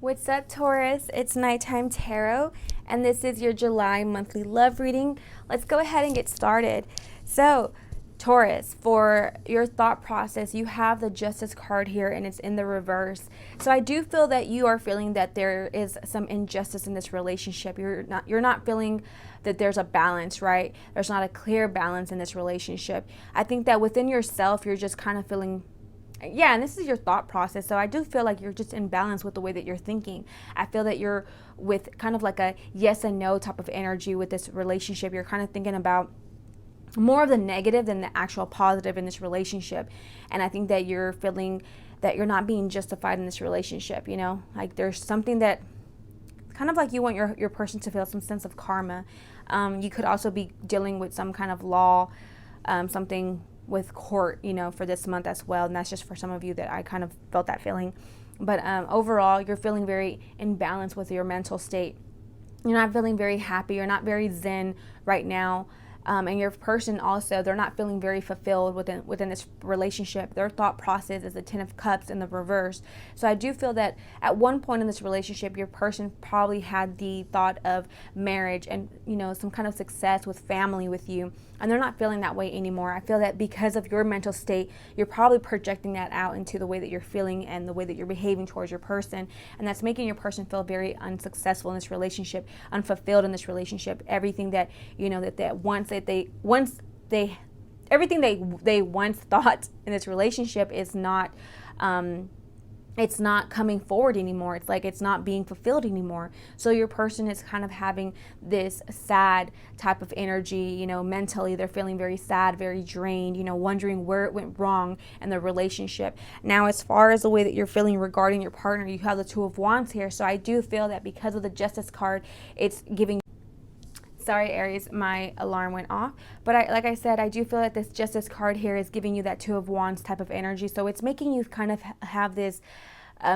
What's up, Taurus? It's Nighttime Tarot, and this is your July monthly love reading. Let's go ahead and get started. So, Taurus, for your thought process, you have the Justice card here, and it's in the reverse. So I do feel that you are feeling that there is some injustice in this relationship. You're not feeling that there's a balance, right? There's not a clear balance in this relationship. I think that within yourself, you're just kind of feeling, yeah, and this is your thought process. So I do feel like you're just in balance with the way that you're thinking. I feel that you're with kind of like a yes and no type of energy with this relationship. You're kind of thinking about more of the negative than the actual positive in this relationship. And I think that you're feeling that you're not being justified in this relationship, you know? Like there's something that kind of like you want your person to feel some sense of karma. You could also be dealing with some kind of law, something with court, you know, for this month as well. And that's just for some of you that I kind of felt that feeling. But overall, you're feeling very in balance with your mental state. You're not feeling very happy. You're not very zen right now. And your person also, they're not feeling very fulfilled within this relationship. Their thought process is the Ten of Cups in the reverse. So I do feel that at one point in this relationship, your person probably had the thought of marriage and, you know, some kind of success with family with you. And they're not feeling that way anymore. I feel that because of your mental state, you're probably projecting that out into the way that you're feeling and the way that you're behaving towards your person. And that's making your person feel very unsuccessful in this relationship, unfulfilled in this relationship. Everything that, you know, everything they once thought in this relationship is not, it's not coming forward anymore. It's like it's not being fulfilled anymore. So your person is kind of having this sad type of energy, you know, mentally they're feeling very sad, very drained, you know, wondering where it went wrong in the relationship. Now, as far as the way that you're feeling regarding your partner, you have the Two of Wands here. So I do feel that because of the Justice card, it's giving, sorry, Aries, my alarm went off. But like I said, I do feel that this Justice card here is giving you that Two of Wands type of energy. So it's making you kind of have this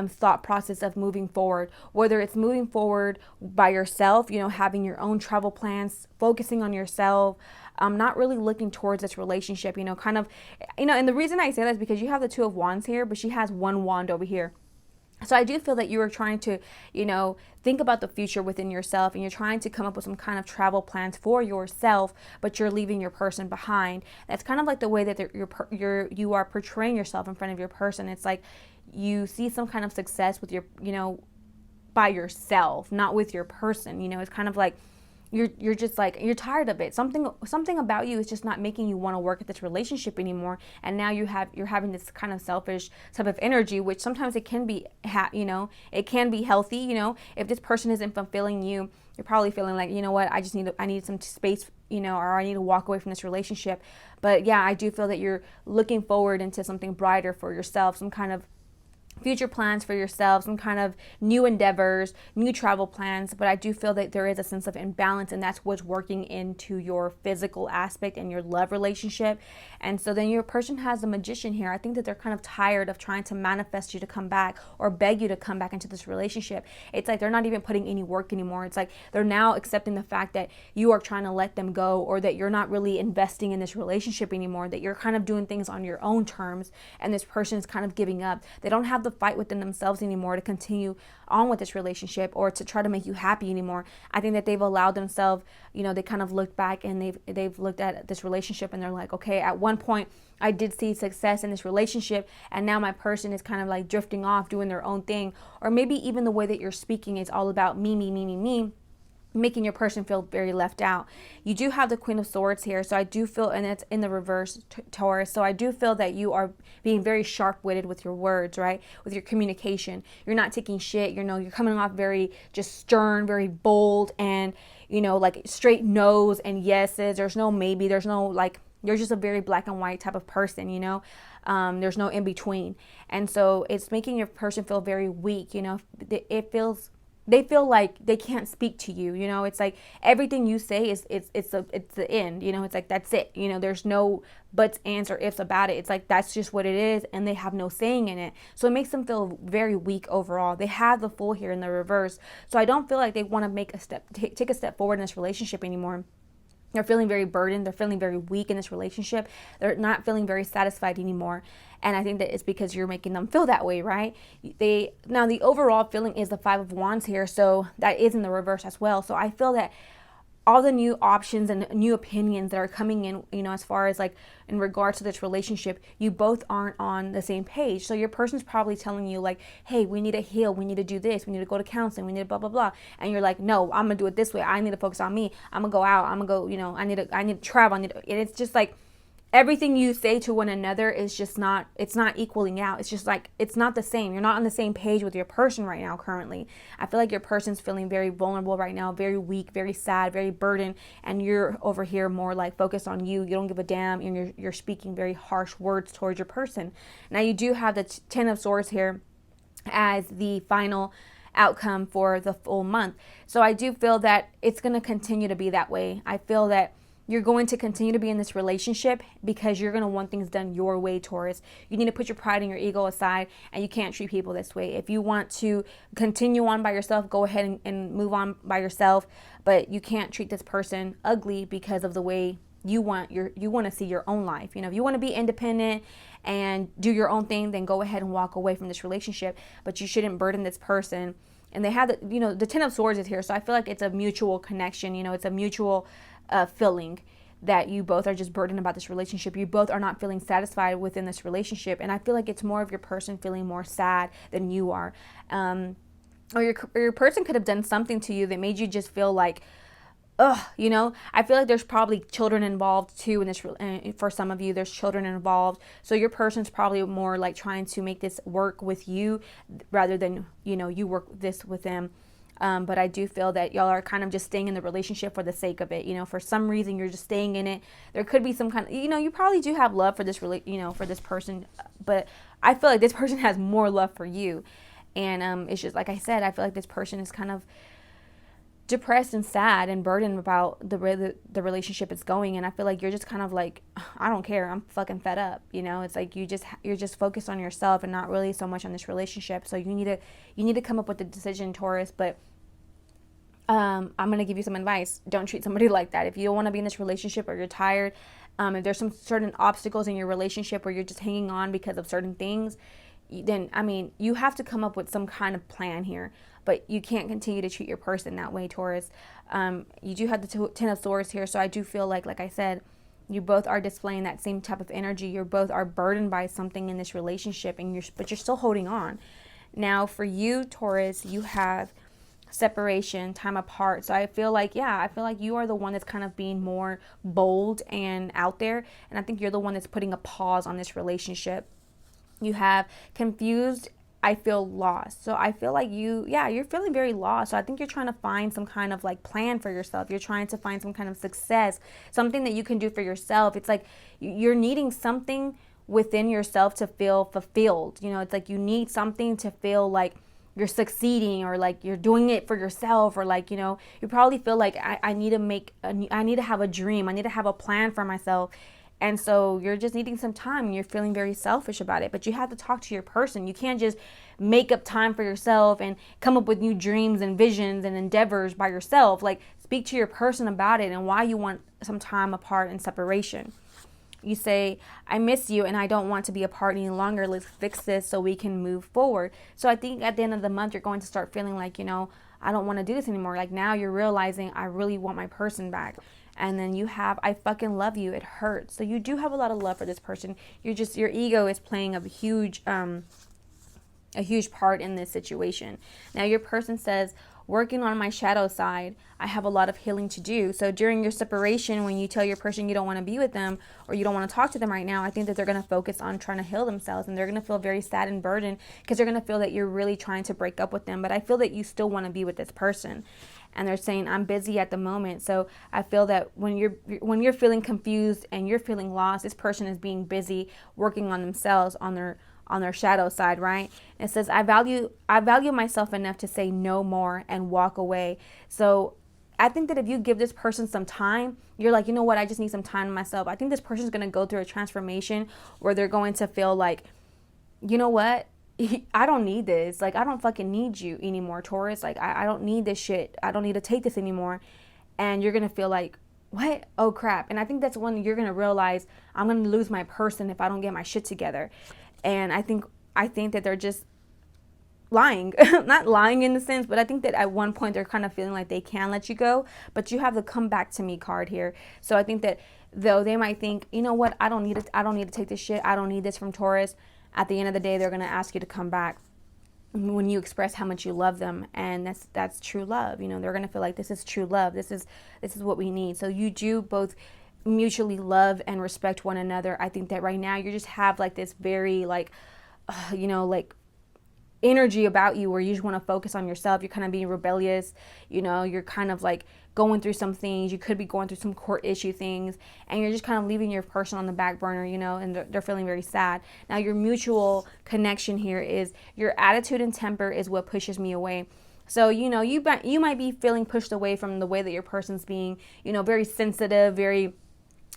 thought process of moving forward, whether it's moving forward by yourself, you know, having your own travel plans, focusing on yourself, not really looking towards this relationship, you know, kind of, you know, and the reason I say that is because you have the Two of Wands here, but she has one wand over here. So I do feel that you are trying to, you know, think about the future within yourself, and you're trying to come up with some kind of travel plans for yourself, but you're leaving your person behind. That's kind of like the way that you are portraying yourself in front of your person. It's like you see some kind of success with your, you know, by yourself, not with your person. You know, it's kind of like you're just like, you're tired of it. Something about you is just not making you want to work at this relationship anymore. And now you're having this kind of selfish type of energy, which sometimes it can be, you know, it can be healthy. You know, if this person isn't fulfilling you, you're probably feeling like, you know what, I need some space, you know, or I need to walk away from this relationship. But yeah, I do feel that you're looking forward into something brighter for yourself, some kind of future plans for yourself, some kind of new endeavors, new travel plans. But I do feel that there is a sense of imbalance, and that's what's working into your physical aspect and your love relationship. And so then your person has the Magician here. I think that they're kind of tired of trying to manifest you to come back or beg you to come back into this relationship. It's like they're not even putting any work anymore. It's like they're now accepting the fact that you are trying to let them go, or that you're not really investing in this relationship anymore, that you're kind of doing things on your own terms, and this person is kind of giving up. They don't have the fight within themselves anymore to continue on with this relationship or to try to make you happy anymore. I think that they've allowed themselves, you know, they kind of looked back and they've looked at this relationship and they're like, okay, at one point I did see success in this relationship, and now my person is kind of like drifting off, doing their own thing. Or maybe even the way that you're speaking is all about me, making your person feel very left out. You do have the Queen of Swords here, so I do feel, and it's in the reverse, Taurus, so I do feel that you are being very sharp-witted with your words, right? With your communication. You're not taking shit, you know, you're coming off very just stern, very bold, and, you know, like straight no's and yeses. There's no maybe, there's no like, you're just a very black and white type of person, you know? There's no in between. And so it's making your person feel very weak, you know? They feel like they can't speak to you, you know. It's like everything you say is it's the end, you know. It's like that's it, you know. There's no buts, ands, or ifs about it. It's like that's just what it is, and they have no saying in it. So it makes them feel very weak overall. They have the Fool here in the reverse, so I don't feel like they want to make a step, take a step forward in this relationship anymore. They're feeling very burdened. They're feeling very weak in this relationship. They're not feeling very satisfied anymore. And I think that it's because you're making them feel that way, right? Now the overall feeling is the Five of Wands here. So that is in the reverse as well. So I feel that all the new options and new opinions that are coming in, as far as like in regards to this relationship, you both aren't on the same page. So your person's probably telling you like, hey, we need to heal. We need to do this. We need to go to counseling. We need to blah, blah, blah. And you're like, no, I'm going to do it this way. I need to focus on me. I'm going to go out. I'm going to go, I need to travel. And it's just like, everything you say to one another is just not, it's not equaling out. It's just like, it's not the same. You're not on the same page with your person right now currently. I feel like your person's feeling very vulnerable right now, very weak, very sad, very burdened. And you're over here more like focused on you. You don't give a damn. And you're speaking very harsh words towards your person. Now you do have the Ten of Swords here as the final outcome for the full month. So I do feel that it's going to continue to be that way. I feel that you're going to continue to be in this relationship because you're going to want things done your way, Taurus. You need to put your pride and your ego aside, and you can't treat people this way. If you want to continue on by yourself, go ahead and move on by yourself, but you can't treat this person ugly because of the way you want to see your own life. If you want to be independent and do your own thing, then go ahead and walk away from this relationship, but you shouldn't burden this person. And they have the Ten of Swords is here, so I feel like it's a mutual connection. It's a mutual feeling that you both are just burdened about this relationship. You both are not feeling satisfied within this relationship, and I feel like it's more of your person feeling more sad than you are, or your person could have done something to you that made you just feel like, ugh, I feel like there's probably children involved too in this. For some of you, there's children involved, so your person's probably more like trying to make this work with you rather than you work this with them. But I do feel that y'all are kind of just staying in the relationship for the sake of it. For some reason you're just staying in it. There could be some kind of, you probably do have love for this for this person, but I feel like this person has more love for you. And it's just like I said, I feel like this person is kind of depressed and sad and burdened about the way the relationship is going. And I feel like you're just kind of like, I don't care, I'm fucking fed up. It's like you're just focused on yourself and not really so much on this relationship. So you need to come up with a decision, Taurus. But I'm going to give you some advice. Don't treat somebody like that. If you don't want to be in this relationship, or you're tired, if there's some certain obstacles in your relationship where you're just hanging on because of certain things, then, you have to come up with some kind of plan here. But you can't continue to treat your person that way, Taurus. You do have the Ten of Swords here, so I do feel like I said, you both are displaying that same type of energy. You both are burdened by something in this relationship, but you're still holding on. Now, for you, Taurus, you have separation, time apart. So I feel like you are the one that's kind of being more bold and out there. And I think you're the one that's putting a pause on this relationship. You have confused, I feel lost. So I feel like you're feeling very lost. So I think you're trying to find some kind of like plan for yourself. You're trying to find some kind of success, something that you can do for yourself. It's like you're needing something within yourself to feel fulfilled. It's like you need something to feel like you're succeeding, or like you're doing it for yourself, or like, you probably feel like I need to have a dream. I need to have a plan for myself. And so you're just needing some time, and you're feeling very selfish about it. But you have to talk to your person. You can't just make up time for yourself and come up with new dreams and visions and endeavors by yourself. Like, speak to your person about it and why you want some time apart and separation. You say, I miss you and I don't want to be apart any longer. Let's fix this so we can move forward. So I think at the end of the month, you're going to start feeling like, I don't want to do this anymore. Like, now you're realizing I really want my person back. And then you have, I fucking love you. It hurts. So you do have a lot of love for this person. Your ego is playing a huge part in this situation. Now your person says, working on my shadow side, I have a lot of healing to do. So during your separation, when you tell your person you don't want to be with them, or you don't want to talk to them right now, I think that they're going to focus on trying to heal themselves, and they're going to feel very sad and burdened because they're going to feel that you're really trying to break up with them. But I feel that you still want to be with this person. And they're saying, I'm busy at the moment. So I feel that when you're feeling confused and you're feeling lost, this person is being busy working on themselves, on their shadow side, right? And it says, I value myself enough to say no more and walk away. So I think that if you give this person some time, you're like, you know what, I just need some time to myself. I think this person's going to go through a transformation where they're going to feel like, you know what, I don't need this. Like, I don't fucking need you anymore, Taurus. Like, I don't need this shit. I don't need to take this anymore. And you're going to feel like, what? Oh crap. And I think that's when you're going to realize I'm going to lose my person if I don't get my shit together. And I think that they're just lying. Not lying in the sense, but I think that at one point they're kind of feeling like they can let you go, but you have the come back to me card here. So I think that though they might think, you know what, I don't need it. I don't need to take this shit. I don't need this from Taurus. At the end of the day, they're going to ask you to come back when you express how much you love them, and that's true love. You know, they're going to feel like this is true love. This is what we need. So you do both mutually love and respect one another. I think that right now you just have like this very like like energy about you where you just want to focus on yourself. You're kind of being rebellious, you're kind of like going through some things. You could be going through some court issue things, and you're just kind of leaving your person on the back burner, and they're feeling very sad. Now your mutual connection here is your attitude and temper is what pushes me away. So, you might be feeling pushed away from the way that your person's being, very sensitive, very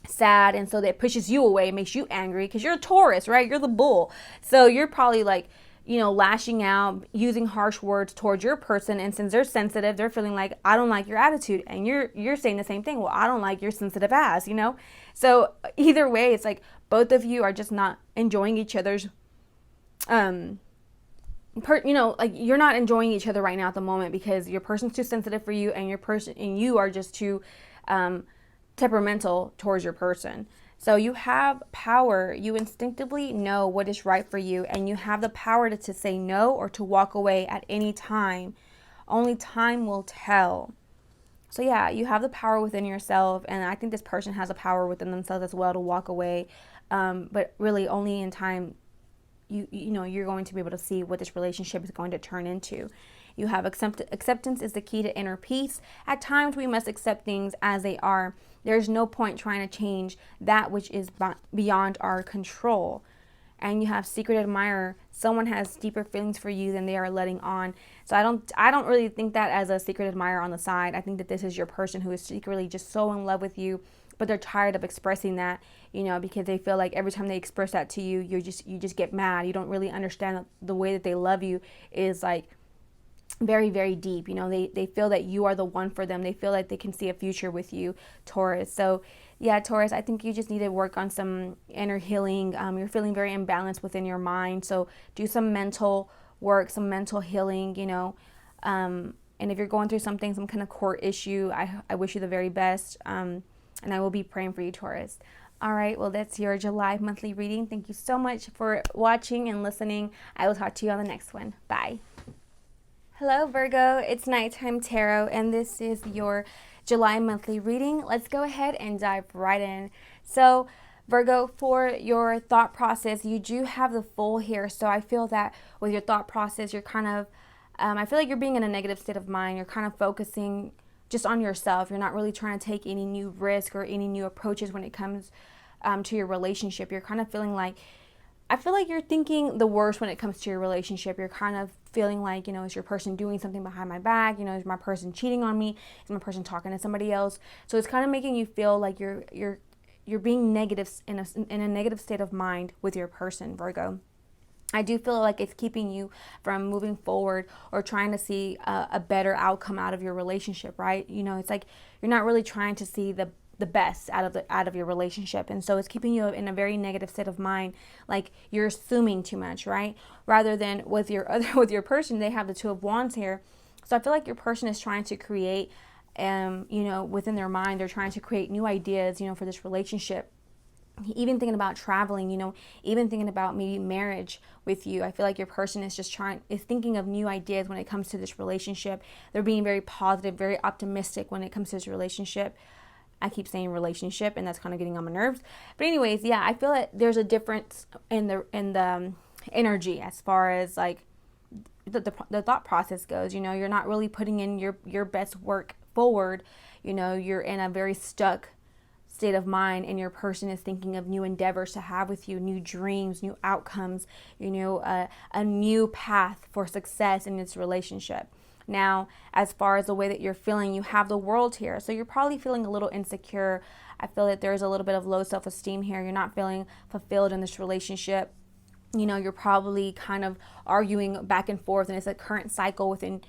sad, and so that pushes you away, makes you angry because you're a Taurus, right? You're the bull. So you're probably like, lashing out, using harsh words towards your person. And since they're sensitive, they're feeling like, I don't like your attitude. And you're saying the same thing. Well, I don't like your sensitive ass, So either way, it's like both of you are just not enjoying each other's, like you're not enjoying each other right now at the moment because your person's too sensitive for you, and you are just too temperamental towards your person. So you have power. You instinctively know what is right for you, and you have the power to say no or to walk away at any time. Only time will tell. So yeah, you have the power within yourself, and I think this person has a power within themselves as well to walk away. But really only in time you're going to be able to see what this relationship is going to turn into. You have acceptance is the key to inner peace. At times we must accept things as they are. There's no point trying to change that which is beyond our control. And you have secret admirer. Someone has deeper feelings for you than they are letting on. So I don't really think that as a secret admirer on the side. I think that this is your person who is secretly just so in love with you, but they're tired of expressing that, because they feel like every time they express that to you, you just get mad. You don't really understand the way that they love you is like very, very deep. They feel that you are the one for them. They feel like they can see a future with you, Taurus. So yeah, Taurus, I think you just need to work on some inner healing. You're feeling very imbalanced within your mind. So do some mental work, some mental healing, and if you're going through some kind of court issue, I wish you the very best. And I will be praying for you, Taurus. All right, well, that's your July monthly reading. Thank you so much for watching and listening. I will talk to you on the next one. Bye. Hello, Virgo. It's Nighttime Tarot, and this is your July monthly reading. Let's go ahead and dive right in. So, Virgo, for your thought process, you do have the Fool here. So I feel that with your thought process, you're kind of, I feel like you're being in a negative state of mind. You're kind of focusing just on yourself. You're not really trying to take any new risk or any new approaches when it comes to your relationship. You're kind of feeling like, I feel like you're thinking the worst when it comes to your relationship. You're kind of feeling like, is your person doing something behind my back? Is my person cheating on me? Is my person talking to somebody else? So it's kind of making you feel like you're being negative in a negative state of mind with your person, Virgo. I do feel like it's keeping you from moving forward or trying to see a better outcome out of your relationship, right? It's like you're not really trying to see the best out of your relationship, and so it's keeping you in a very negative state of mind, like you're assuming too much, right? Rather than with your person, they have the Two of Wands here. So I feel like your person is trying to create, within their mind, they're trying to create new ideas, for this relationship. Even thinking about traveling, even thinking about maybe marriage with you. I feel like your person is just thinking of new ideas when it comes to this relationship. They're being very positive, very optimistic when it comes to this relationship. I keep saying relationship, and that's kind of getting on my nerves. But anyways, yeah, I feel that there's a difference in the energy as far as like the thought process goes. You're not really putting in your best work forward. You're in a very stuck state of mind, and your person is thinking of new endeavors to have with you, new dreams, new outcomes, a new path for success in this relationship. Now, as far as the way that you're feeling, you have the World here. So you're probably feeling a little insecure. I feel that there's a little bit of low self-esteem here. You're not feeling fulfilled in this relationship. You're probably kind of arguing back and forth, and it's a current cycle within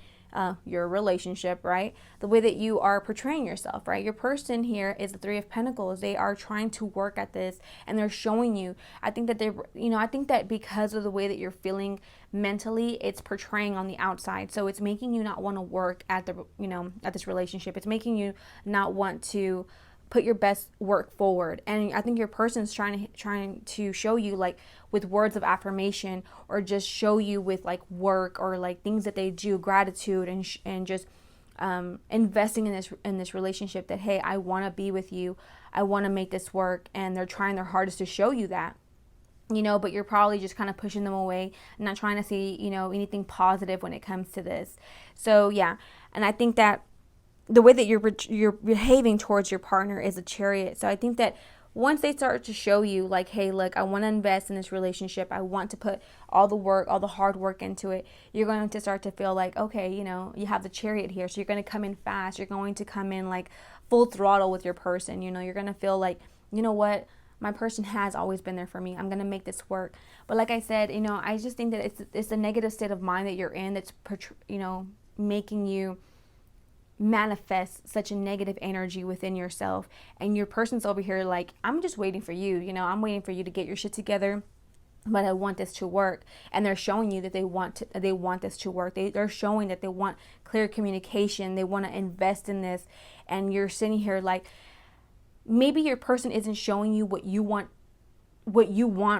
your relationship, right? The way that you are portraying yourself, right? Your person here is the Three of Pentacles. They are trying to work at this, and they're showing you. I think that I think that because of the way that you're feeling mentally, it's portraying on the outside. So it's making you not want to work at at this relationship. It's making you not want to put your best work forward. And I think your person's trying to show you, like, with words of affirmation, or just show you with like work, or like things that they do, gratitude, and just investing in this relationship, that hey, I want to be with you, I want to make this work. And they're trying their hardest to show you that, but you're probably just kind of pushing them away, not trying to see anything positive when it comes to this. So yeah, and I think that the way that you're behaving towards your partner is a Chariot. So I think that once they start to show you, like, hey, look, I want to invest in this relationship, I want to put all the work, all the hard work into it, you're going to start to feel like, okay, you have the Chariot here. So you're going to come in fast. You're going to come in like full throttle with your person. You're going to feel like, you know what? My person has always been there for me. I'm going to make this work. But like I said, I just think that it's a negative state of mind that you're in that's, making you manifest such a negative energy within yourself. And your person's over here like, I'm just waiting for you. I'm waiting for you to get your shit together, but I want this to work. And they're showing you that they want this to work. They're showing that they want clear communication. They want to invest in this. And you're sitting here like, maybe your person isn't showing you what you want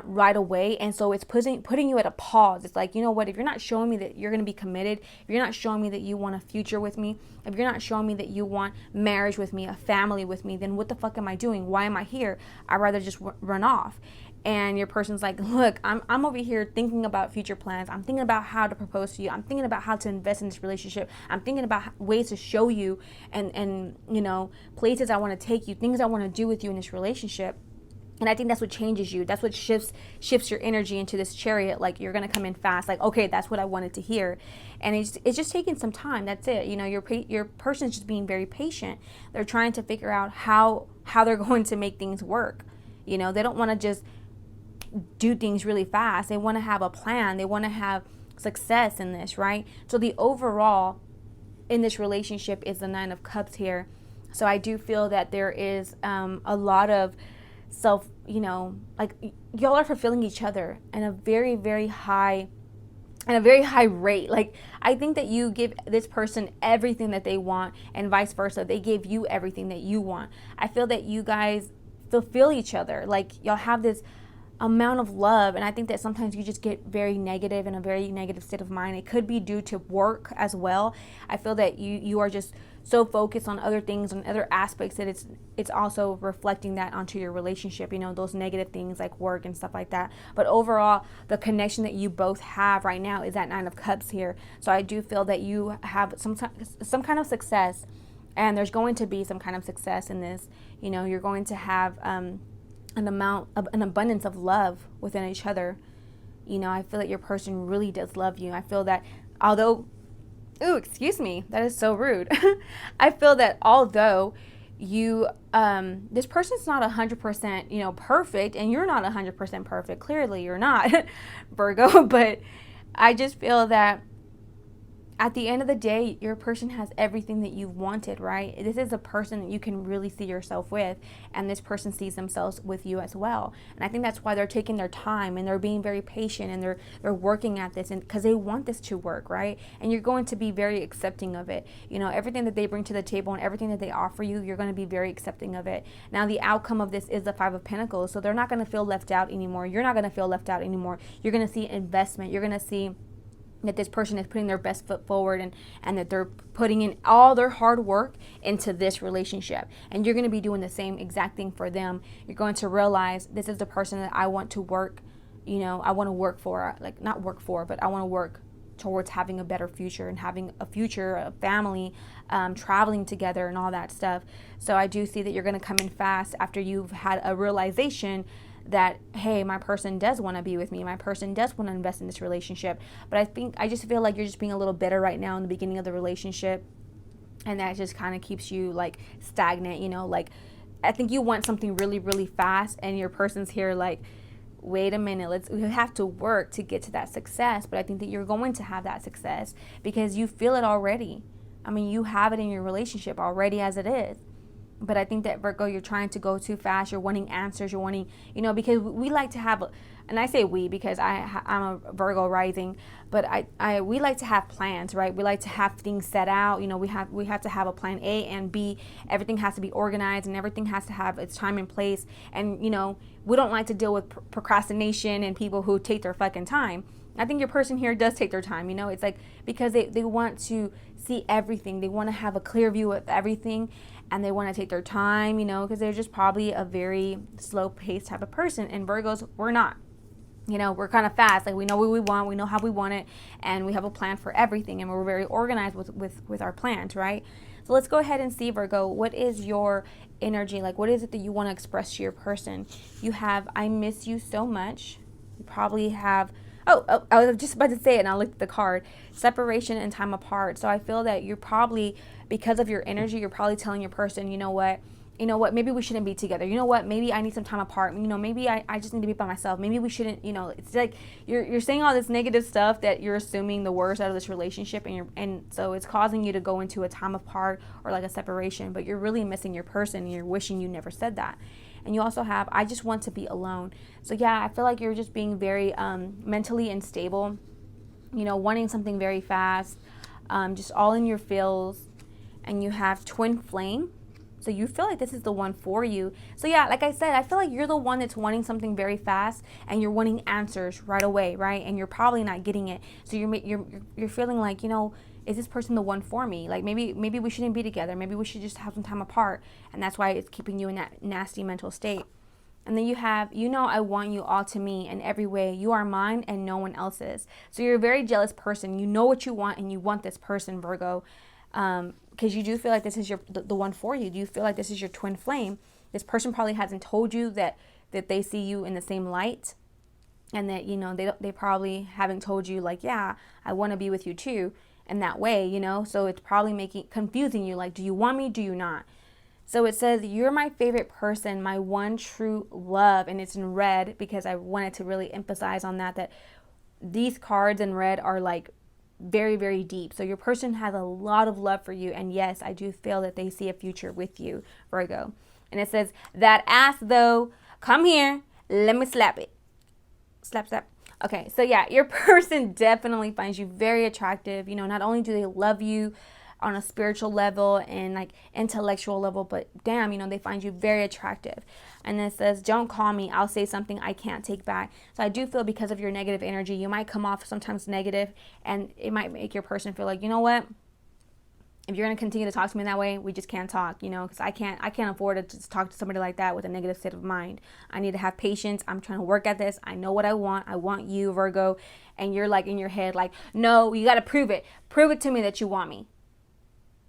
right away, and so it's putting you at a pause. It's like, you know what, if you're not showing me that you're going to be committed, if you're not showing me that you want a future with me, if you're not showing me that you want marriage with me, a family with me, then what the fuck am I doing? Why am I here? I'd rather just run off. And your person's like, look, I'm over here thinking about future plans. I'm thinking about how to propose to you. I'm thinking about how to invest in this relationship. I'm thinking about ways to show you and places I want to take you, things I want to do with you in this relationship. And I think that's what changes you. That's what shifts your energy into this Chariot. Like, you're going to come in fast. Like, okay, that's what I wanted to hear. And it's just taking some time. That's it. Your person's just being very patient. They're trying to figure out how they're going to make things work. They don't want to just do things really fast. They want to have a plan. They want to have success in this, right? So the overall in this relationship is the Nine of Cups here. So I do feel that there is a lot of self, like, y'all are fulfilling each other in a very, very high rate. Like, I think that you give this person everything that they want, and vice versa. They give you everything that you want. I feel that you guys fulfill each other. Like, y'all have this amount of love, and I think that sometimes you just get very negative, in a very negative state of mind. It could be due to work as well. I feel that you are just so focused on other things, on other aspects, that it's also reflecting that onto your relationship, those negative things like work and stuff like that. But overall, the connection that you both have right now is that Nine of Cups here. So I do feel that you have some kind of success, and there's going to be some kind of success in this. You're going to have an abundance of love within each other. I feel that your person really does love you. I feel that although, ooh, excuse me, that is so rude. I feel that although you, this person's not 100%, perfect, and you're not 100% perfect. Clearly you're not, Virgo, but I just feel that at the end of the day, your person has everything that you've wanted, right? This is a person that you can really see yourself with, and this person sees themselves with you as well. And I think that's why they're taking their time, and they're being very patient, and they're working at this, and because they want this to work, right? And you're going to be very accepting of it. Everything that they bring to the table and everything that they offer you, you're going to be very accepting of it. Now, the outcome of this is the Five of Pentacles, so they're not going to feel left out anymore. You're not going to feel left out anymore. You're going to see investment. You're going to see that this person is putting their best foot forward, and that they're putting in all their hard work into this relationship. And you're going to be doing the same exact thing for them. You're going to realize, this is the person that I want to work, I want to work for, like, not work for, but I want to work towards having a better future, and having a future, a family, traveling together and all that stuff. So I do see that you're going to come in fast after you've had a realization that, hey, my person does want to be with me. My person does want to invest in this relationship. But I just feel like you're just being a little bitter right now in the beginning of the relationship. And that just kind of keeps you like stagnant, like, I think you want something really, really fast, and your person's here like, wait a minute, we have to work to get to that success. But I think that you're going to have that success because you feel it already. I mean, you have it in your relationship already as it is. But I think that, Virgo, you're trying to go too fast. You're wanting answers. You're wanting, because we like to have, and I say we because I'm a Virgo rising, but we like to have plans, right? We like to have things set out. We have to have a plan A and B. Everything has to be organized and everything has to have its time and place. And, we don't like to deal with procrastination and people who take their fucking time. I think your person here does take their time, it's like because they want to see everything. They want to have a clear view of everything and they want to take their time, because they're just probably a very slow paced type of person. And Virgos, we're not. We're kind of fast. Like we know what we want, we know how we want it, and we have a plan for everything, and we're very organized with our plans, right? So let's go ahead and see, Virgo, what is your energy? Like what is it that you want to express to your person? You have, I miss you so much. You probably have, I was just about to say it and I looked at the card. Separation and time apart. So I feel that you're probably, because of your energy, you're probably telling your person, you know what, maybe we shouldn't be together. You know what, maybe I need some time apart. Maybe I just need to be by myself. Maybe we shouldn't, it's like you're saying all this negative stuff that you're assuming the worst out of this relationship, and so it's causing you to go into a time apart or like a separation, but you're really missing your person and you're wishing you never said that. And you also have, I just want to be alone. So yeah, I feel like you're just being very mentally unstable, wanting something very fast, just all in your feels. And you have twin flame. So you feel like this is the one for you. So yeah, like I said, I feel like you're the one that's wanting something very fast and you're wanting answers right away, right? And you're probably not getting it. So you're feeling like, is this person the one for me? Like maybe we shouldn't be together. Maybe we should just have some time apart. And that's why it's keeping you in that nasty mental state. And then you have, I want you all to me in every way. You are mine and no one else's. So you're a very jealous person. You know what you want and you want this person, Virgo. Because you do feel like this is the one for you. Do you feel like this is your twin flame? This person probably hasn't told you that they see you in the same light. And that, they probably haven't told you like, yeah, I want to be with you too. In that way, so it's probably confusing you. Like, do you want me? Do you not? So it says, you're my favorite person, my one true love. And it's in red because I wanted to really emphasize on that these cards in red are like very, very deep. So your person has a lot of love for you. And yes, I do feel that they see a future with you, Virgo. And it says, that ass though, come here, let me slap it. Slap, slap. Okay, so yeah, your person definitely finds you very attractive. Not only do they love you on a spiritual level and like intellectual level, but damn, they find you very attractive. And it says, don't call me, I'll say something I can't take back. So I do feel because of your negative energy, you might come off sometimes negative, and it might make your person feel like, you know what? If you're going to continue to talk to me that way, we just can't talk, because I can't afford to just talk to somebody like that with a negative state of mind. I need to have patience. I'm trying to work at this. I know what I want. I want you, Virgo. And you're like in your head, like, no, you got to prove it. Prove it to me that you want me.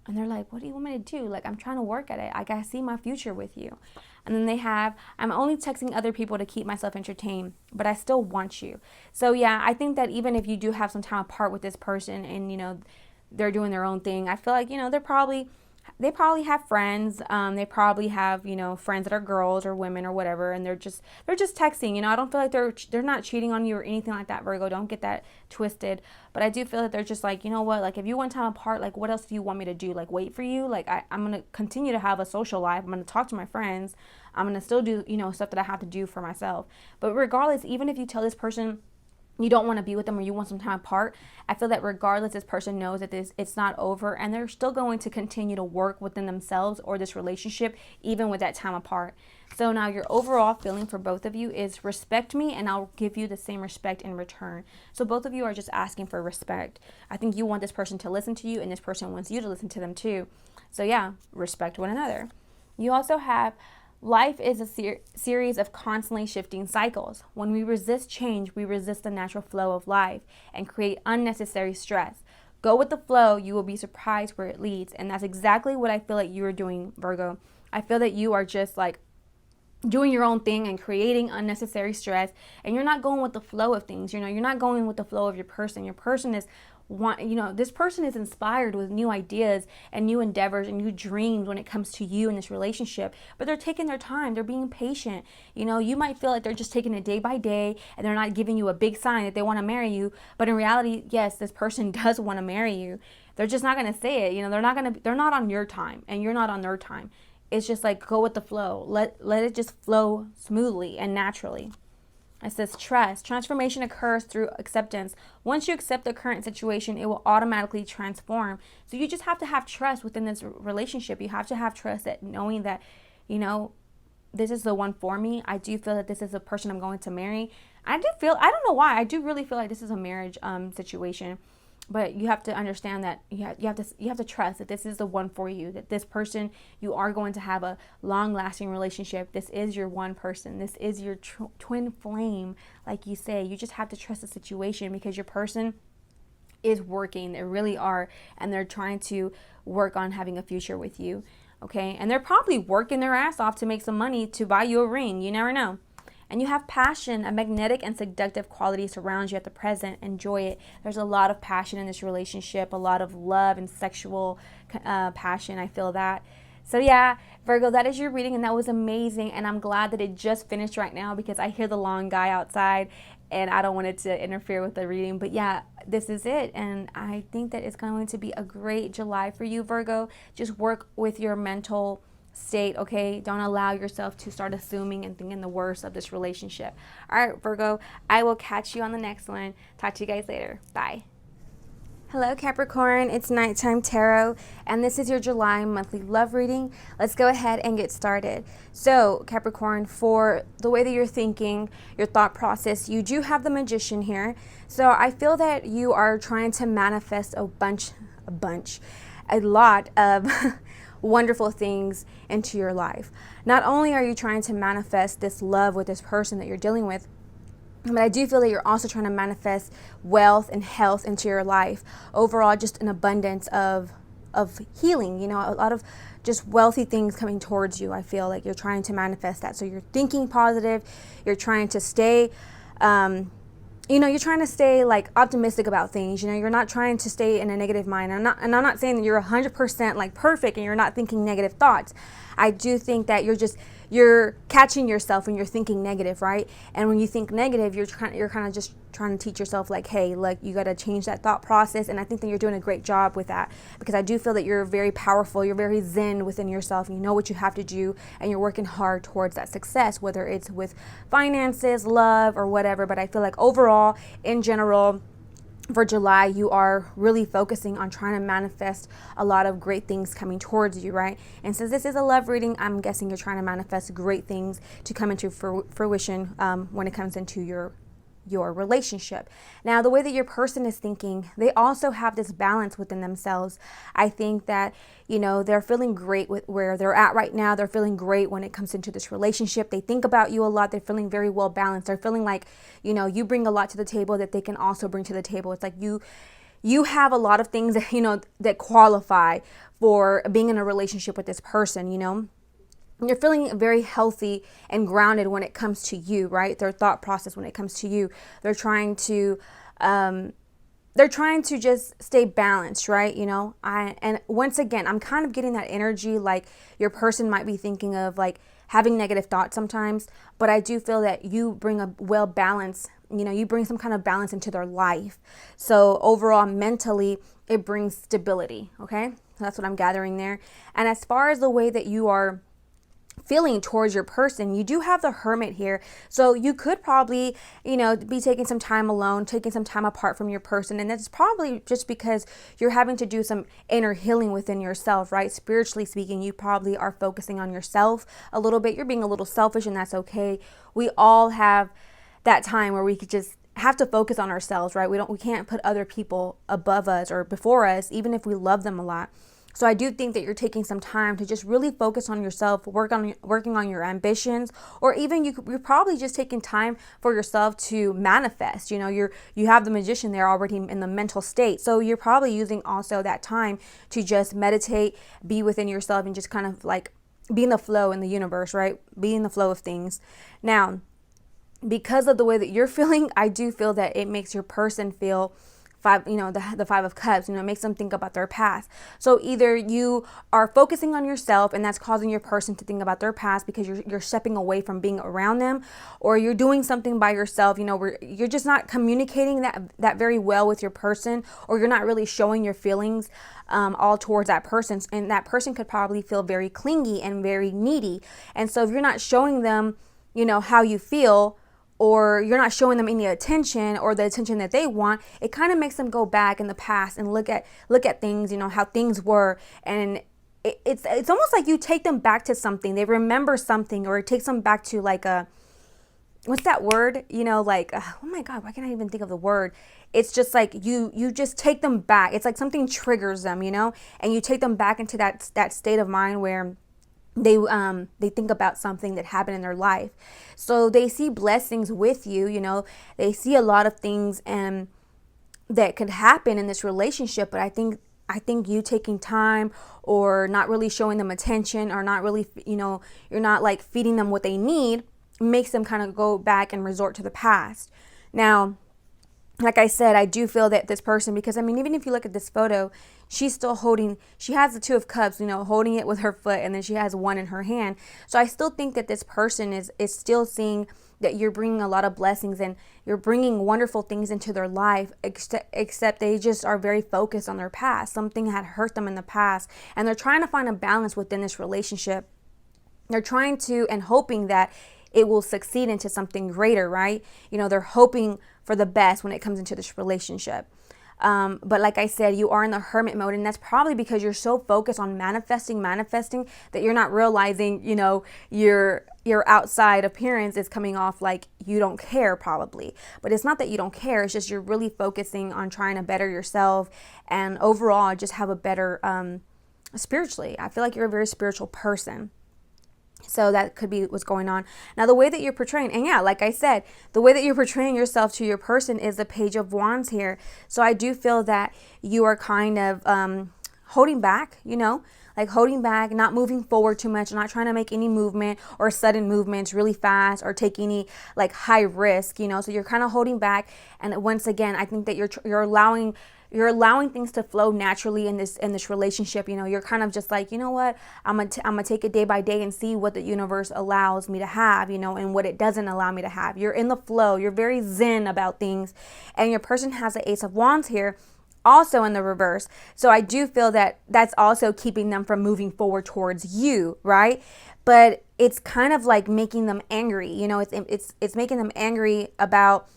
And they're like, what do you want me to do? Like, I'm trying to work at it. I got to see my future with you. And then they have, I'm only texting other people to keep myself entertained, but I still want you. So yeah, I think that even if you do have some time apart with this person and, they're doing their own thing, I feel like, they probably have friends. They probably have, friends that are girls or women or whatever, and they're just texting. I don't feel like they're not cheating on you or anything like that, Virgo. Don't get that twisted. But I do feel that they're just like, you know what? Like, if you want time apart, like, what else do you want me to do? Like, wait for you? Like, I'm gonna continue to have a social life. I'm gonna talk to my friends. I'm gonna still do, stuff that I have to do for myself. But regardless, even if you tell this person you don't want to be with them or you want some time apart, I feel that regardless, this person knows that it's not over, and they're still going to continue to work within themselves or this relationship, even with that time apart. So now your overall feeling for both of you is respect me and I'll give you the same respect in return. So both of you are just asking for respect. I think you want this person to listen to you and this person wants you to listen to them too. So yeah, respect one another. You also have, life is a series of constantly shifting cycles. When we resist change, we resist the natural flow of life and create unnecessary stress. Go with the flow, you will be surprised where it leads. And that's exactly what I feel like you are doing, Virgo. I feel that you are just like doing your own thing and creating unnecessary stress, and you're not going with the flow of things. You're not going with the flow of your person. Your person is want, this person is inspired with new ideas and new endeavors and new dreams when it comes to you in this relationship, but they're taking their time. They're being patient. You might feel like they're just taking it day by day and they're not giving you a big sign that they want to marry you. But in reality, yes, this person does want to marry you. They're just not going to say it. They're not on your time and you're not on their time. It's just like, go with the flow. Let it just flow smoothly and naturally. It says trust. Transformation occurs through acceptance. Once you accept the current situation, it will automatically transform. So you just have to have trust within this relationship. You have to have trust that knowing that, this is the one for me. I do feel that this is the person I'm going to marry. I don't know why, I do really feel like this is a marriage situation. But you have to understand that you have to trust that this is the one for you, that this person, you are going to have a long-lasting relationship. This is your one person. This is your twin flame, like you say. You just have to trust the situation because your person is working. They really are, and they're trying to work on having a future with you, okay? And they're probably working their ass off to make some money to buy you a ring. You never know. And you have passion, a magnetic and seductive quality surrounds you at the present. Enjoy it. There's a lot of passion in this relationship, a lot of love and sexual passion. I feel that. So yeah, Virgo, that is your reading, and that was amazing. And I'm glad that it just finished right now because I hear the lawn guy outside and I don't want it to interfere with the reading. But yeah, this is it. And I think that it's going to be a great July for you, Virgo. Just work with your mental state, okay? Don't allow yourself to start assuming and thinking the worst of this relationship. All right, Virgo, I will catch you on the next one. Talk to you guys later. Bye. Hello, Capricorn. It's Nighttime Tarot, and this is your July monthly love reading. Let's go ahead and get started. So, Capricorn, for the way that you're thinking, your thought process, you do have the Magician here. So I feel that you are trying to manifest a lot of wonderful things into your life. Not only are you trying to manifest this love with this person that you're dealing with, but I do feel that you're also trying to manifest wealth and health into your life. Overall, just an abundance of healing, a lot of just wealthy things coming towards you. I feel like you're trying to manifest that. So you're thinking positive. You're trying to stay you're trying to stay like optimistic about things. You're not trying to stay in a negative mind. I'm not saying that you're 100% like perfect and you're not thinking negative thoughts. I do think that you're catching yourself when you're thinking negative, right? And when you think negative, you're kind of just trying to teach yourself like, hey, like you got to change that thought process. And I think that you're doing a great job with that because I do feel that you're very powerful. You're very zen within yourself. You know what you have to do and you're working hard towards that success, whether it's with finances, love, or whatever. But I feel like overall, in general, for July, you are really focusing on trying to manifest a lot of great things coming towards you, right? And since this is a love reading, I'm guessing you're trying to manifest great things to come into fruition when it comes into your relationship. Now, the way that your person is thinking, they also have this balance within themselves. I think that, they're feeling great with where they're at right now. They're feeling great when it comes into this relationship. They think about you a lot. They're feeling very well balanced. They're feeling like, you bring a lot to the table that they can also bring to the table. It's like you have a lot of things that, that qualify for being in a relationship with this person, You're feeling very healthy and grounded when it comes to you, right? Their thought process when it comes to you. They're trying to just stay balanced, right? And once again, I'm kind of getting that energy like your person might be thinking of like having negative thoughts sometimes, but I do feel that you bring a well balance, you bring some kind of balance into their life. So overall, mentally, it brings stability, okay? That's what I'm gathering there. And as far as the way that you are feeling towards your person, you do have the Hermit here. So you could probably, be taking some time alone, taking some time apart from your person. And that's probably just because you're having to do some inner healing within yourself, right? Spiritually speaking, you probably are focusing on yourself a little bit. You're being a little selfish, and that's okay. We all have that time where we could just have to focus on ourselves, right? We can't put other people above us or before us, even if we love them a lot. So I do think that you're taking some time to just really focus on yourself, working on your ambitions, or even you're probably just taking time for yourself to manifest. You have the Magician there already in the mental state. So you're probably using also that time to just meditate, be within yourself, and just kind of like be in the flow in the universe, right? Be in the flow of things. Now, because of the way that you're feeling, I do feel that it makes your person feel the Five of Cups, it makes them think about their past. So either you are focusing on yourself and that's causing your person to think about their past because you're stepping away from being around them, or you're doing something by yourself, where you're just not communicating that very well with your person, or you're not really showing your feelings all towards that person. And that person could probably feel very clingy and very needy. And so if you're not showing them, how you feel, or you're not showing them any attention or the attention that they want, it kind of makes them go back in the past and look at things, how things were. And it's almost like you take them back to something. They remember something, or it takes them back to like what's that word? Oh my God, why can't I even think of the word? It's just like you just take them back. It's like something triggers them, and you take them back into that state of mind where they think about something that happened in their life. So they see blessings with you, they see a lot of things that could happen in this relationship. But I think you taking time, or not really showing them attention, or not really, you're not like feeding them what they need, makes them kind of go back and resort to the past. Now, like I said, I do feel that this person, because even if you look at this photo, she's still she has the Two of Cups, holding it with her foot, and then she has one in her hand. So I still think that this person is still seeing that you're bringing a lot of blessings and you're bringing wonderful things into their life, except they just are very focused on their past. Something had hurt them in the past, and they're trying to find a balance within this relationship. They're trying to and hoping that it will succeed into something greater, right? They're hoping for the best when it comes into this relationship. But like I said, you are in the hermit mode, and that's probably because you're so focused on manifesting that you're not realizing, your outside appearance is coming off like you don't care, probably. But it's not that you don't care. It's just you're really focusing on trying to better yourself and overall just have a better spiritually. I feel like you're a very spiritual person. So that could be what's going on. Now, the way that you're portraying, and yeah, like I said, the way that you're portraying yourself to your person is the Page of Wands here. So I do feel that you are kind of holding back, like holding back, not moving forward too much, not trying to make any movement or sudden movements really fast or take any like high risk, so you're kind of holding back. And once again, I think that you're allowing things to flow naturally in this relationship. You're kind of just like, what, I'm gonna take it day by day and see what the universe allows me to have, and what it doesn't allow me to have. You're in the flow. You're very zen about things. And your person has the Ace of Wands here, also in the reverse. So I do feel that that's also keeping them from moving forward towards you, right? But it's kind of like making them angry. It's making them angry about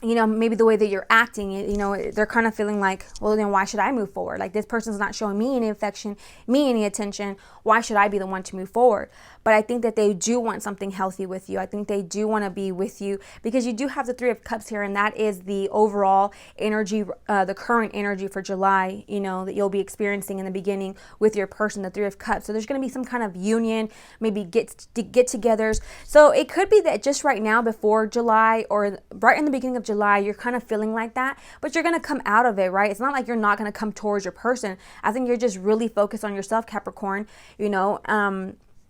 maybe the way that you're acting. They're kind of feeling like, well, then why should I move forward? Like, this person's not showing me any affection, me any attention. Why should I be the one to move forward? But I think that they do want something healthy with you. I think they do want to be with you, because you do have the Three of Cups here, and that is the overall energy, the current energy for July, that you'll be experiencing in the beginning with your person, the Three of Cups. So there's going to be some kind of union, maybe get-togethers. So it could be that just right now before July, or right in the beginning of July, you're kind of feeling like that, but you're going to come out of it, right? It's not like you're not going to come towards your person. I think you're just really focused on yourself, Capricorn,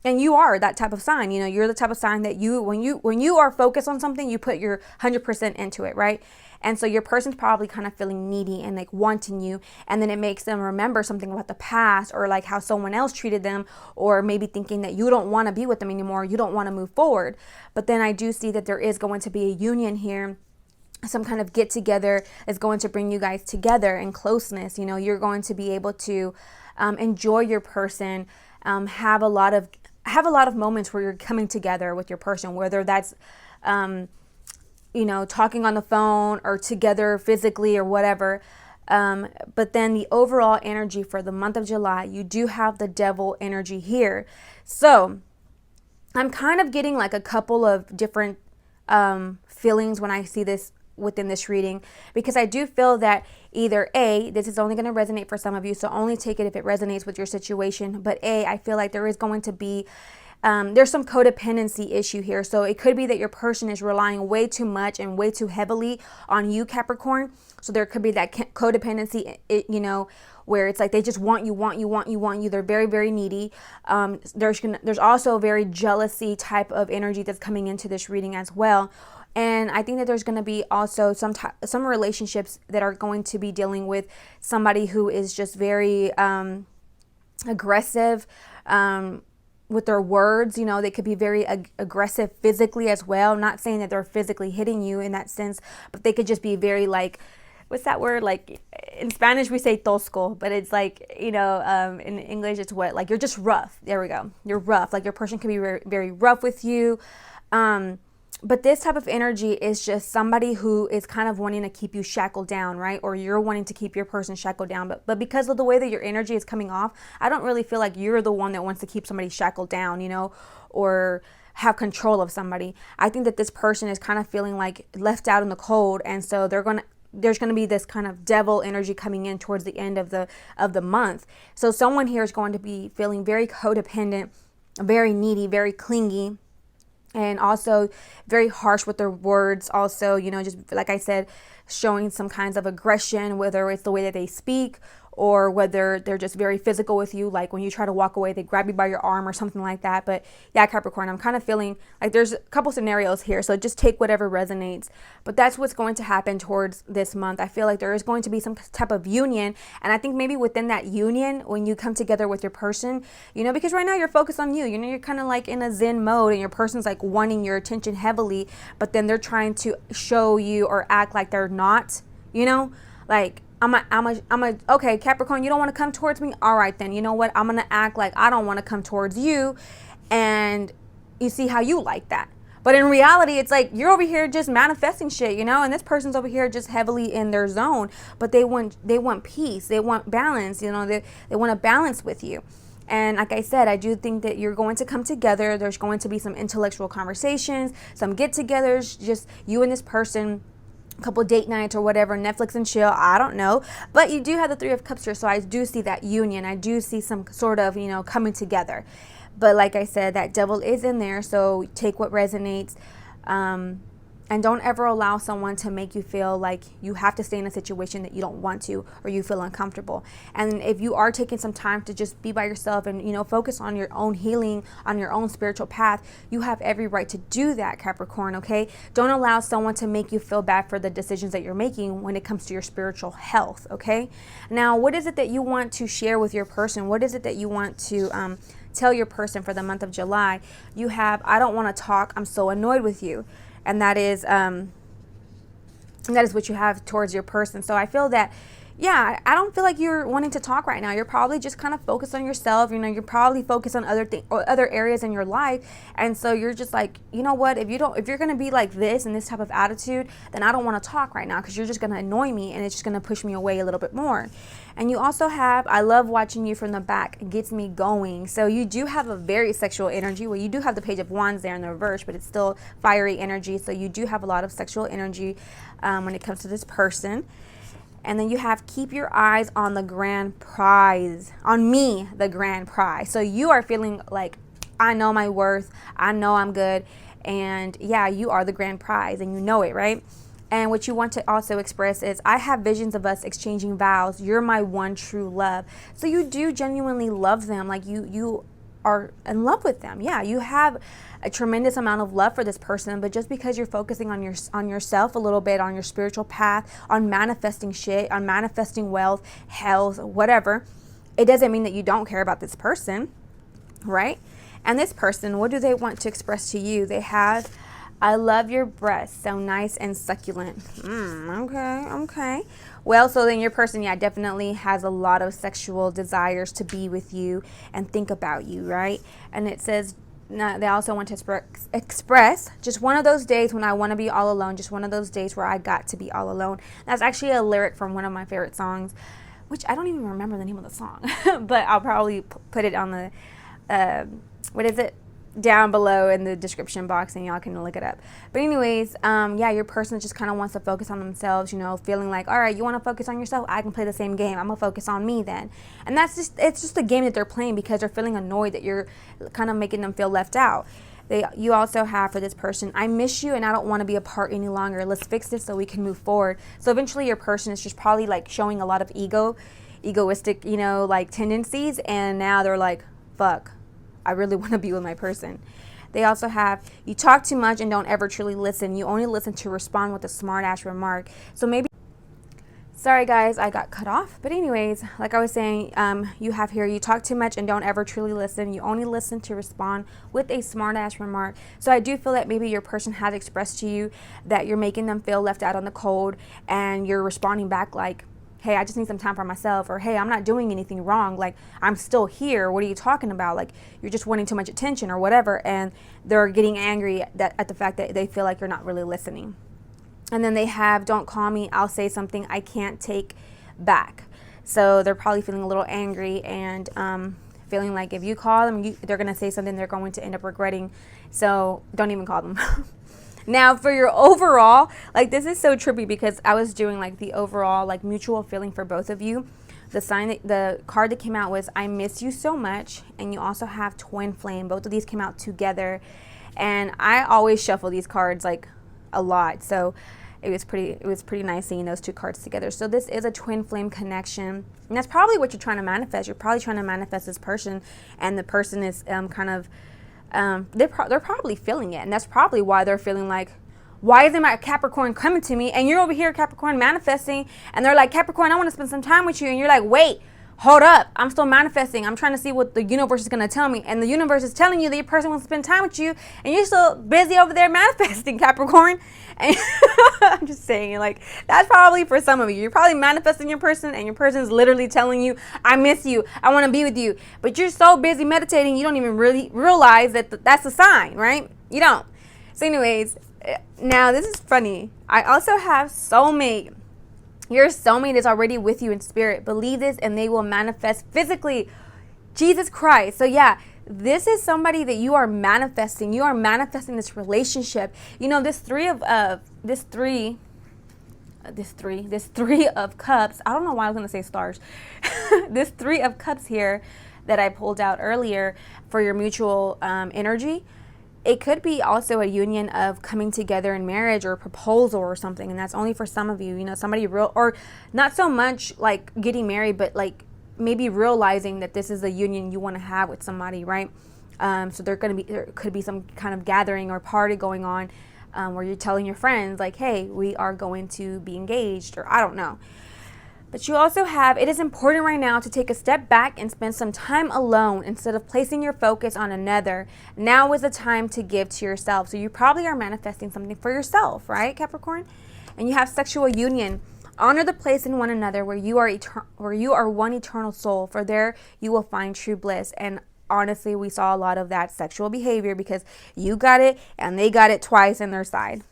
and you are that type of sign. You're the type of sign that when you are focused on something, you put your 100% into it, right? And so your person's probably kind of feeling needy and like wanting you, and then it makes them remember something about the past, or like how someone else treated them, or maybe thinking that you don't want to be with them anymore, you don't want to move forward. But then I do see that there is going to be a union here. Some kind of get together is going to bring you guys together in closeness. You're going to be able to enjoy your person, have a lot of moments where you're coming together with your person, whether that's talking on the phone or together physically or whatever. But then the overall energy for the month of July, you do have the Devil energy here. So I'm kind of getting like a couple of different feelings when I see this within this reading, because I do feel that either A, this is only going to resonate for some of you, so only take it if it resonates with your situation, but A, I feel like there is going to be there's some codependency issue here. So it could be that your person is relying way too much and way too heavily on you, Capricorn. So there could be that codependency, where it's like they just want you. They're very, very needy. There's also a very jealousy type of energy that's coming into this reading as well. And I think that there's going to be also some relationships that are going to be dealing with somebody who is just very aggressive with their words. You know, they could be very aggressive physically as well. Not saying that they're physically hitting you in that sense, but they could just be very like, what's that word? Like in Spanish we say tosco, but it's like, you know, in English it's what? Like you're just rough. There we go. You're rough. Like your person can be very, very rough with you. But this type of energy is just somebody who is kind of wanting to keep you shackled down, right? Or you're wanting to keep your person shackled down. But because of the way that your energy is coming off, I don't really feel like you're the one that wants to keep somebody shackled down, you know, or have control of somebody. I think that this person is kind of feeling like left out in the cold. And so there's going to be this kind of devil energy coming in towards the end of the month. So someone here is going to be feeling very codependent, very needy, very clingy, and also very harsh with their words. Also, you know, just like I said, showing some kinds of aggression, whether it's the way that they speak or whether they're just very physical with you. Like when you try to walk away, they grab you by your arm or something like that. But yeah, Capricorn, I'm kind of feeling like there's a couple scenarios here. So just take whatever resonates. But that's what's going to happen towards this month. I feel like there is going to be some type of union. And I think maybe within that union, when you come together with your person, you know, because right now you're focused on you, you know, you're kind of like in a Zen mode and your person's like wanting your attention heavily, but then they're trying to show you or act like they're not, you know, like, okay, Capricorn, you don't want to come towards me? All right, then, you know what? I'm going to act like I don't want to come towards you. And you see how you like that. But in reality, it's like you're over here just manifesting shit, you know, and this person's over here just heavily in their zone. But they want peace. They want balance, you know, they want to balance with you. And like I said, I do think that you're going to come together. There's going to be some intellectual conversations, some get-togethers, just you and this person, couple date nights or whatever, Netflix and chill, I don't know. But you do have the Three of Cups here, so I do see that union. I do see some sort of, you know, coming together. But like I said, that devil is in there, so take what resonates. And don't ever allow someone to make you feel like you have to stay in a situation that you don't want to or you feel uncomfortable. And if you are taking some time to just be by yourself and, you know, focus on your own healing, on your own spiritual path, you have every right to do that, Capricorn, okay? Don't allow someone to make you feel bad for the decisions that you're making when it comes to your spiritual health, okay? Now, what is it that you want to share with your person? What is it that you want to tell your person for the month of July? You have, I don't want to talk, I'm so annoyed with you. And that is what you have towards your person. So I feel that, yeah, I don't feel like you're wanting to talk right now. You're probably just kind of focused on yourself. You know, you're probably focused on other areas in your life. And so you're just like, you know what, if you're going to be like this and this type of attitude, then I don't want to talk right now because you're just going to annoy me and it's just going to push me away a little bit more. And you also have, I love watching you from the back. It gets me going. So you do have a very sexual energy. Well, you do have the Page of Wands there in the reverse, but it's still fiery energy. So you do have a lot of sexual energy when it comes to this person. And then you have keep your eyes on the grand prize, on me, the grand prize. So you are feeling like, I know my worth, I know I'm good, and yeah, you are the grand prize and you know it, right? And what you want to also express is, I have visions of us exchanging vows. You're my one true love. So you do genuinely love them, like you are in love with them. Yeah, you have a tremendous amount of love for this person, but just because you're focusing on yourself a little bit, on your spiritual path, on manifesting shit, on manifesting wealth, health, whatever, it doesn't mean that you don't care about this person, right? And this person, what do they want to express to you? They have, I love your breasts, so nice and succulent. Okay. Well, so then your person, yeah, definitely has a lot of sexual desires to be with you and think about you, right? And it says, they also want to express just one of those days when I want to be all alone, just one of those days where I got to be all alone. That's actually a lyric from one of my favorite songs, which I don't even remember the name of the song, but I'll probably put it on the, down below in the description box and y'all can look it up. But anyways, yeah, your person just kind of wants to focus on themselves, you know, feeling like, all right, you want to focus on yourself? I can play the same game. I'm gonna focus on me then. And it's just a game that they're playing because they're feeling annoyed that you're kind of making them feel left out. You also have for this person, I miss you and I don't want to be apart any longer. Let's fix this so we can move forward. So eventually your person is just probably like showing a lot of egoistic, you know, like tendencies. And now they're like, fuck, I really want to be with my person. They also have, you talk too much and don't ever truly listen. You only listen to respond with a smart ass remark. So maybe, sorry guys, I got cut off. But anyways, like I was saying, you have here, you talk too much and don't ever truly listen. You only listen to respond with a smart ass remark. So I do feel that maybe your person has expressed to you that you're making them feel left out on the cold, and you're responding back like, hey, I just need some time for myself, or hey, I'm not doing anything wrong, like I'm still here, what are you talking about, like you're just wanting too much attention or whatever. And they're getting angry at the fact that they feel like you're not really listening. And then they have, don't call me, I'll say something I can't take back. So they're probably feeling a little angry and feeling like if you call them, they're going to say something they're going to end up regretting. So don't even call them. Now for your overall, like this is so trippy because I was doing like the overall like mutual feeling for both of you. The card that came out was I miss you so much, and you also have twin flame. Both of these came out together, and I always shuffle these cards like a lot. So it was pretty nice seeing those two cards together. So this is a twin flame connection, and that's probably what you're trying to manifest. You're probably trying to manifest this person, and the person is kind of they're probably feeling it, and that's probably why they're feeling like, why isn't my Capricorn coming to me? And you're over here, Capricorn, manifesting, and they're like, Capricorn, I want to spend some time with you, and you're like, wait, hold up, I'm still manifesting. I'm trying to see what the universe is going to tell me, and the universe is telling you that your person wants to spend time with you, and you're still busy over there manifesting, Capricorn. And I'm just saying, like, that's probably for some of you. You're probably manifesting your person, and your person is literally telling you, I miss you, I want to be with you, but you're so busy meditating, you don't even really realize that that's a sign, right? You don't. So anyways, now this is funny. I also have soulmate. Your soulmate is already with you in spirit. Believe this and they will manifest physically. Jesus Christ. So yeah, this is somebody that you are manifesting. You are manifesting this relationship. You know, this three of cups. I don't know why I was going to say stars. This 3 of cups here that I pulled out earlier for your mutual energy. It could be also a union of coming together in marriage or a proposal or something, and that's only for some of you. You know, somebody real, or not so much like getting married, but like maybe realizing that this is a union you want to have with somebody, right? So there could be some kind of gathering or party going on where you're telling your friends like, hey, we are going to be engaged, or I don't know. But you also have, it is important right now to take a step back and spend some time alone instead of placing your focus on another. Now is the time to give to yourself. So you probably are manifesting something for yourself, right, Capricorn? And you have sexual union. Honor the place in one another where you are one eternal soul, for there you will find true bliss. And honestly, we saw a lot of that sexual behavior because you got it and they got it twice in their side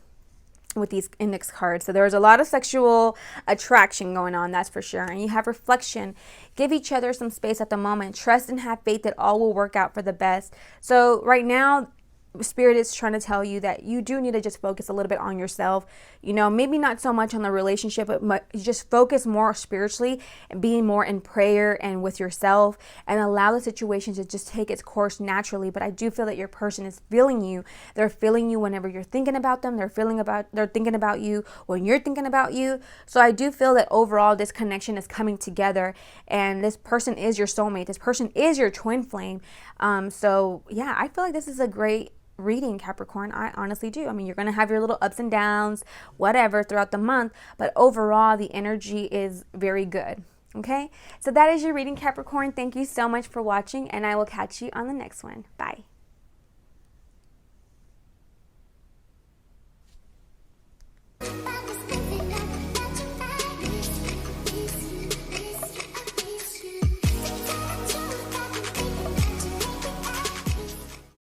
with these index cards. So there's a lot of sexual attraction going on, that's for sure. And you have reflection. Give each other some space at the moment. Trust and have faith that all will work out for the best. So right now, Spirit is trying to tell you that you do need to just focus a little bit on yourself. You know, maybe not so much on the relationship, but just focus more spiritually and being more in prayer and with yourself, and allow the situation to just take its course naturally. But I do feel that your person is feeling you. They're feeling you whenever you're thinking about them. They're thinking about you when you're thinking about you. So I do feel that overall this connection is coming together, and this person is your soulmate. This person is your twin flame. So yeah, I feel like this is a great reading, Capricorn. I honestly do. I mean, you're going to have your little ups and downs, whatever, throughout the month, but overall the energy is very good. Okay, so that is your reading, Capricorn. Thank you so much for watching, and I will catch you on the next one. Bye.